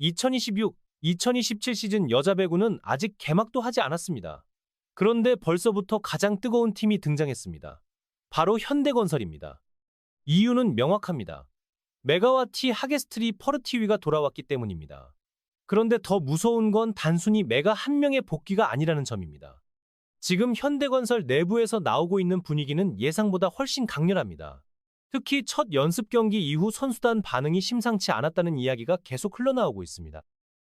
2026-2027 시즌 여자 배구는 아직 개막도 하지 않았습니다. 그런데 벌써부터 가장 뜨거운 팀이 등장했습니다. 바로 현대건설입니다. 이유는 명확합니다. 메가와 하게스트리 퍼르티위가 돌아왔기 때문입니다. 그런데 더 무서운 건 단순히 메가 한 명의 복귀가 아니라는 점입니다. 지금 현대건설 내부에서 나오고 있는 분위기는 예상보다 훨씬 강렬합니다. 특히 첫 연습 경기 이후 선수단 반응이 심상치 않았다는 이야기가 계속 흘러나오고 있습니다.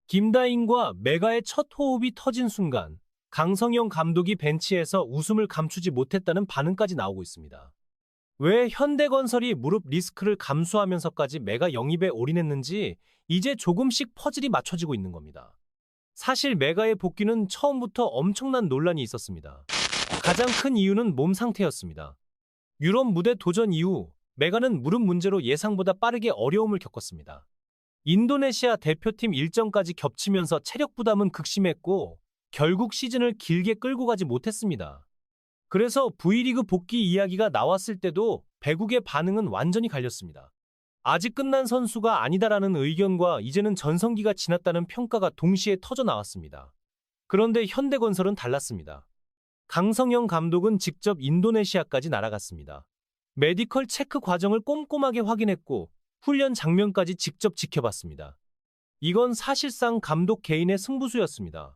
김다인과 메가의 첫 호흡이 터진 순간 강성영 감독이 벤치에서 웃음을 감추지 못했다는 반응까지 나오고 있습니다. 왜 현대건설이 무릎 리스크를 감수하면서까지 메가 영입에 올인했는지 이제 조금씩 퍼즐이 맞춰지고 있는 겁니다. 사실 메가의 복귀는 처음부터 엄청난 논란이 있었습니다. 가장 큰 이유는 몸 상태였습니다. 유럽 무대 도전 이후 메가는 무릎 문제로 예상보다 빠르게 어려움을 겪었습니다. 인도네시아 대표팀 일정까지 겹치면서 체력 부담은 극심했고 결국 시즌을 길게 끌고 가지 못했습니다. 그래서 V리그 복귀 이야기가 나왔을 때도 배국의 반응은 완전히 갈렸습니다. 아직 끝난 선수가 아니다라는 의견과 이제는 전성기가 지났다는 평가가 동시에 터져 나왔습니다. 그런데 현대건설은 달랐습니다. 강성영 감독은 직접 인도네시아까지 날아갔습니다. 메디컬 체크 과정을 꼼꼼하게 확인했고 훈련 장면까지 직접 지켜봤습니다. 이건 사실상 감독 개인의 승부수였습니다.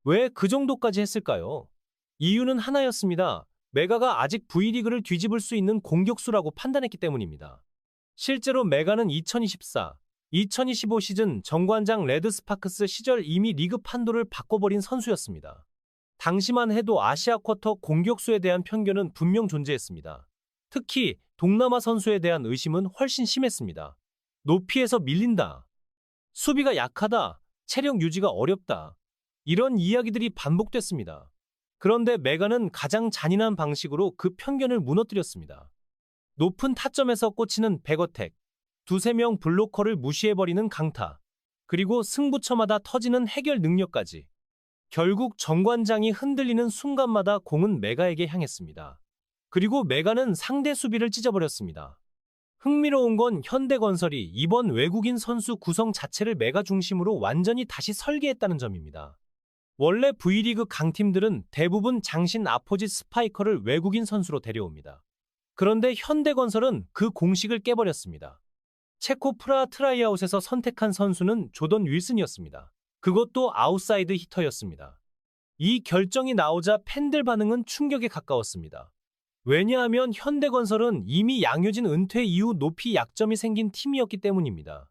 왜 그 정도까지 했을까요? 이유는 하나였습니다. 메가가 아직 V리그를 뒤집을 수 있는 공격수라고 판단했기 때문입니다. 실제로 메가는 2024-2025 시즌 정관장 레드스파크스 시절 이미 리그 판도를 바꿔버린 선수였습니다. 당시만 해도 아시아 쿼터 공격수에 대한 편견은 분명 존재했습니다. 특히 동남아 선수에 대한 의심은 훨씬 심했습니다. 높이에서 밀린다. 수비가 약하다. 체력 유지가 어렵다. 이런 이야기들이 반복됐습니다. 그런데 메가는 가장 잔인한 방식으로 그 편견을 무너뜨렸습니다. 높은 타점에서 꽂히는 백어택, 두세 명 블로커를 무시해버리는 강타, 그리고 승부처마다 터지는 해결 능력까지. 결국 정관장이 흔들리는 순간마다 공은 메가에게 향했습니다. 그리고 메가는 상대 수비를 찢어버렸습니다. 흥미로운 건 현대건설이 이번 외국인 선수 구성 자체를 메가 중심으로 완전히 다시 설계했다는 점입니다. 원래 V리그 강팀들은 대부분 장신 아포짓 스파이커를 외국인 선수로 데려옵니다. 그런데 현대건설은 그 공식을 깨버렸습니다. 체코 프라하 트라이아웃에서 선택한 선수는 조던 윌슨이었습니다. 그것도 아웃사이드 히터였습니다. 이 결정이 나오자 팬들 반응은 충격에 가까웠습니다. 왜냐하면 현대건설은 이미 양효진 은퇴 이후 높이 약점이 생긴 팀이었기 때문입니다.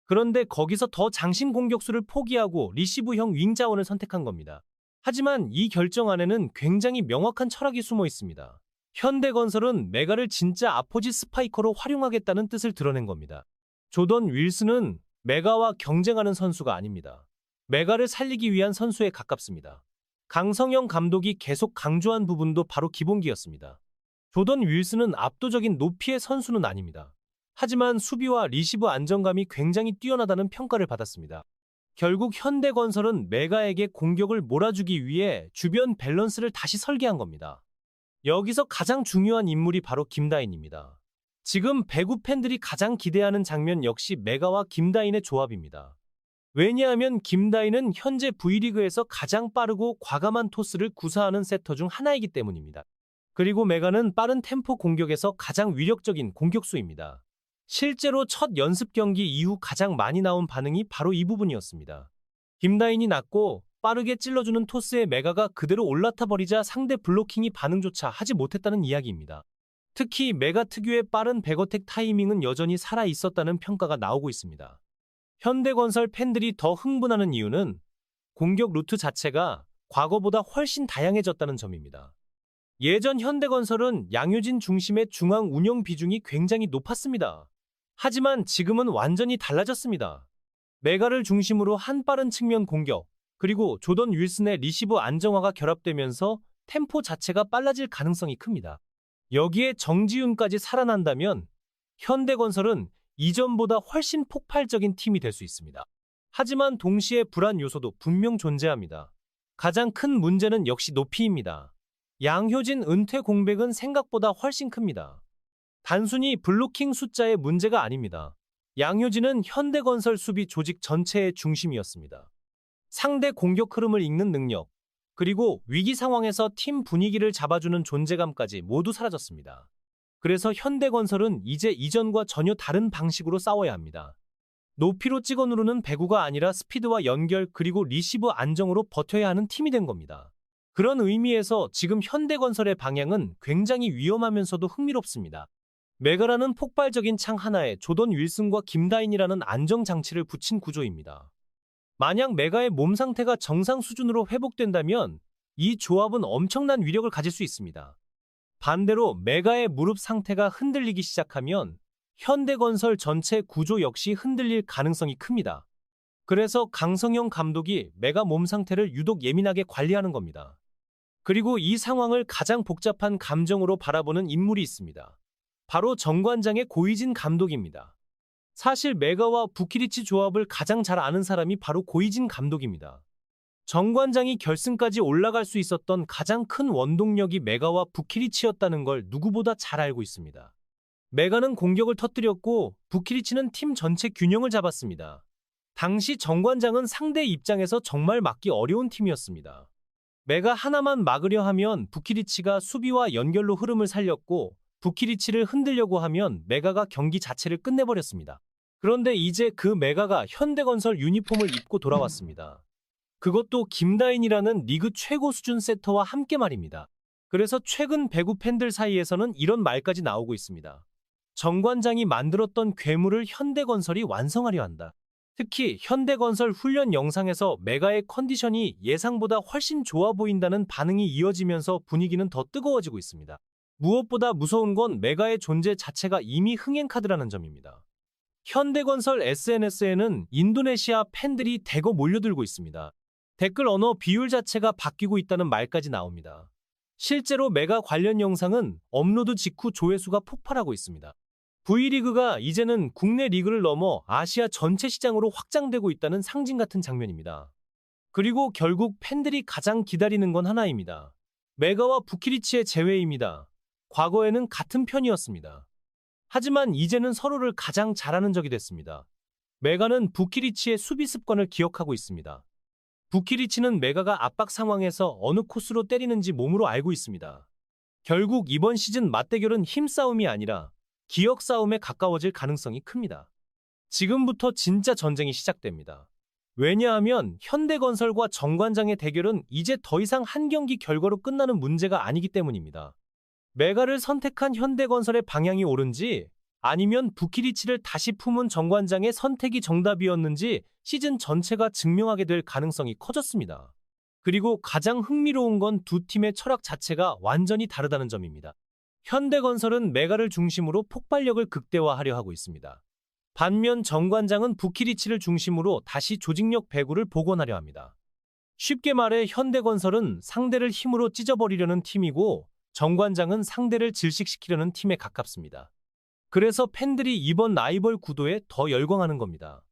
그런데 거기서 더 장신 공격수를 포기하고 리시브형 윙 자원을 선택한 겁니다. 하지만 이 결정 안에는 굉장히 명확한 철학이 숨어 있습니다. 현대건설은 메가를 진짜 아포짓 스파이커로 활용하겠다는 뜻을 드러낸 겁니다. 조던 윌슨은 메가와 경쟁하는 선수가 아닙니다. 메가를 살리기 위한 선수에 가깝습니다. 강성영 감독이 계속 강조한 부분도 바로 기본기였습니다. 조던 윌슨은 압도적인 높이의 선수는 아닙니다. 하지만 수비와 리시브 안정감이 굉장히 뛰어나다는 평가를 받았습니다. 결국 현대건설은 메가에게 공격을 몰아주기 위해 주변 밸런스를 다시 설계한 겁니다. 여기서 가장 중요한 인물이 바로 김다인입니다. 지금 배구 팬들이 가장 기대하는 장면 역시 메가와 김다인의 조합입니다. 왜냐하면 김다인은 현재 V리그에서 가장 빠르고 과감한 토스를 구사하는 세터 중 하나이기 때문입니다. 그리고 메가는 빠른 템포 공격에서 가장 위력적인 공격수입니다. 실제로 첫 연습 경기 이후 가장 많이 나온 반응이 바로 이 부분이었습니다. 김다인이 낮고 빠르게 찔러주는 토스에 메가가 그대로 올라타 버리자 상대 블로킹이 반응조차 하지 못했다는 이야기입니다. 특히 메가 특유의 빠른 백어택 타이밍은 여전히 살아있었다는 평가가 나오고 있습니다. 현대건설 팬들이 더 흥분하는 이유는 공격 루트 자체가 과거보다 훨씬 다양해졌다는 점입니다. 예전 현대건설은 양효진 중심의 중앙 운영 비중이 굉장히 높았습니다. 하지만 지금은 완전히 달라졌습니다. 메가를 중심으로 한 빠른 측면 공격, 그리고 조던 윌슨의 리시브 안정화가 결합되면서 템포 자체가 빨라질 가능성이 큽니다. 여기에 정지훈까지 살아난다면 현대건설은 이전보다 훨씬 폭발적인 팀이 될 수 있습니다. 하지만 동시에 불안 요소도 분명 존재합니다. 가장 큰 문제는 역시 높이입니다. 양효진 은퇴 공백은 생각보다 훨씬 큽니다. 단순히 블로킹 숫자의 문제가 아닙니다. 양효진은 현대건설 수비 조직 전체의 중심이었습니다. 상대 공격 흐름을 읽는 능력, 그리고 위기 상황에서 팀 분위기를 잡아주는 존재감까지 모두 사라졌습니다. 그래서 현대건설은 이제 이전과 전혀 다른 방식으로 싸워야 합니다. 높이로 찍어 누르는 배구가 아니라 스피드와 연결 그리고 리시브 안정으로 버텨야 하는 팀이 된 겁니다. 그런 의미에서 지금 현대건설의 방향은 굉장히 위험하면서도 흥미롭습니다. 메가라는 폭발적인 창 하나에 조던 윌슨과 김다인이라는 안정장치를 붙인 구조입니다. 만약 메가의 몸 상태가 정상 수준으로 회복된다면 이 조합은 엄청난 위력을 가질 수 있습니다. 반대로 메가의 무릎 상태가 흔들리기 시작하면 현대건설 전체 구조 역시 흔들릴 가능성이 큽니다. 그래서 강성형 감독이 메가 몸 상태를 유독 예민하게 관리하는 겁니다. 그리고 이 상황을 가장 복잡한 감정으로 바라보는 인물이 있습니다. 바로 정관장의 고이진 감독입니다. 사실 메가와 부키리치 조합을 가장 잘 아는 사람이 바로 고이진 감독입니다. 정관장이 결승까지 올라갈 수 있었던 가장 큰 원동력이 메가와 부키리치였다는 걸 누구보다 잘 알고 있습니다. 메가는 공격을 터뜨렸고 부키리치는 팀 전체 균형을 잡았습니다. 당시 정관장은 상대 입장에서 정말 막기 어려운 팀이었습니다. 메가 하나만 막으려 하면 부키리치가 수비와 연결로 흐름을 살렸고 부키리치를 흔들려고 하면 메가가 경기 자체를 끝내버렸습니다. 그런데 이제 그 메가가 현대건설 유니폼을 입고 돌아왔습니다. 그것도 김다인이라는 리그 최고 수준 세터와 함께 말입니다. 그래서 최근 배구 팬들 사이에서는 이런 말까지 나오고 있습니다. 정관장이 만들었던 괴물을 현대건설이 완성하려 한다. 특히 현대건설 훈련 영상에서 메가의 컨디션이 예상보다 훨씬 좋아 보인다는 반응이 이어지면서 분위기는 더 뜨거워지고 있습니다. 무엇보다 무서운 건 메가의 존재 자체가 이미 흥행카드라는 점입니다. 현대건설 SNS에는 인도네시아 팬들이 대거 몰려들고 있습니다. 댓글 언어 비율 자체가 바뀌고 있다는 말까지 나옵니다. 실제로 메가 관련 영상은 업로드 직후 조회수가 폭발하고 있습니다. V리그가 이제는 국내 리그를 넘어 아시아 전체 시장으로 확장되고 있다는 상징 같은 장면입니다. 그리고 결국 팬들이 가장 기다리는 건 하나입니다. 메가와 부키리치의 재회입니다. 과거에는 같은 편이었습니다. 하지만 이제는 서로를 가장 잘하는 적이 됐습니다. 메가는 부키리치의 수비 습관을 기억하고 있습니다. 부키리치는 메가가 압박 상황에서 어느 코스로 때리는지 몸으로 알고 있습니다. 결국 이번 시즌 맞대결은 힘싸움이 아니라 기억 싸움에 가까워질 가능성이 큽니다. 지금부터 진짜 전쟁이 시작됩니다. 왜냐하면 현대건설과 정관장의 대결은 이제 더 이상 한 경기 결과로 끝나는 문제가 아니기 때문입니다. 메가를 선택한 현대건설의 방향이 옳은지 아니면 부키리치를 다시 품은 정관장의 선택이 정답이었는지 시즌 전체가 증명하게 될 가능성이 커졌습니다. 그리고 가장 흥미로운 건 두 팀의 철학 자체가 완전히 다르다는 점입니다. 현대건설은 메가를 중심으로 폭발력을 극대화하려 하고 있습니다. 반면 정관장은 부키리치를 중심으로 다시 조직력 배구를 복원하려 합니다. 쉽게 말해 현대건설은 상대를 힘으로 찢어버리려는 팀이고 정관장은 상대를 질식시키려는 팀에 가깝습니다. 그래서 팬들이 이번 라이벌 구도에 더 열광하는 겁니다.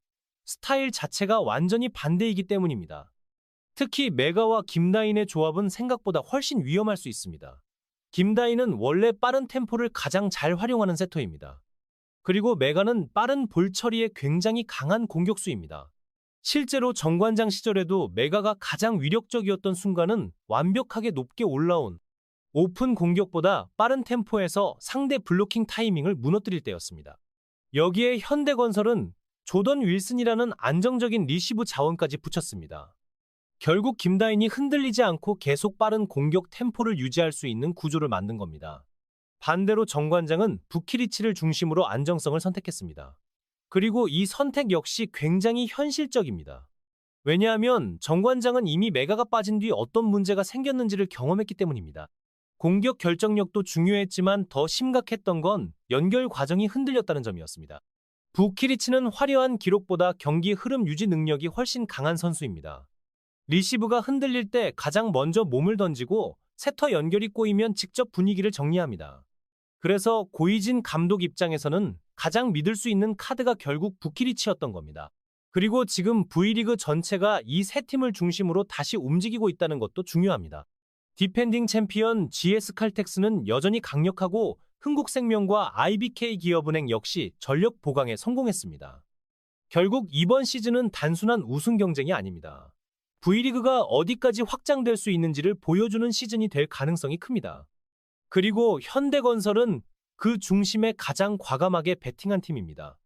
스타일 자체가 완전히 반대이기 때문입니다. 특히 메가와 김다인의 조합은 생각보다 훨씬 위험할 수 있습니다. 김다인은 원래 빠른 템포를 가장 잘 활용하는 세터입니다. 그리고 메가는 빠른 볼 처리에 굉장히 강한 공격수입니다. 실제로 정관장 시절에도 메가가 가장 위력적이었던 순간은 완벽하게 높게 올라온 오픈 공격보다 빠른 템포에서 상대 블로킹 타이밍을 무너뜨릴 때였습니다. 여기에 현대건설은 조던 윌슨이라는 안정적인 리시브 자원까지 붙였습니다. 결국 김다인이 흔들리지 않고 계속 빠른 공격 템포를 유지할 수 있는 구조를 만든 겁니다. 반대로 정관장은 부키리치를 중심으로 안정성을 선택했습니다. 그리고 이 선택 역시 굉장히 현실적입니다. 왜냐하면 정관장은 이미 메가가 빠진 뒤 어떤 문제가 생겼는지를 경험했기 때문입니다. 공격 결정력도 중요했지만 더 심각했던 건 연결 과정이 흔들렸다는 점이었습니다. 부키리치는 화려한 기록보다 경기 흐름 유지 능력이 훨씬 강한 선수입니다. 리시브가 흔들릴 때 가장 먼저 몸을 던지고 세터 연결이 꼬이면 직접 분위기를 정리합니다. 그래서 고이진 감독 입장에서는 가장 믿을 수 있는 카드가 결국 부키리치였던 겁니다. 그리고 지금 V리그 전체가 이 세 팀을 중심으로 다시 움직이고 있다는 것도 중요합니다. 디펜딩 챔피언 GS 칼텍스는 여전히 강력하고 흥국생명과 IBK기업은행 역시 전력 보강에 성공했습니다. 결국 이번 시즌은 단순한 우승 경쟁이 아닙니다. V리그가 어디까지 확장될 수 있는지를 보여주는 시즌이 될 가능성이 큽니다. 그리고 현대건설은 그 중심에 가장 과감하게 베팅한 팀입니다.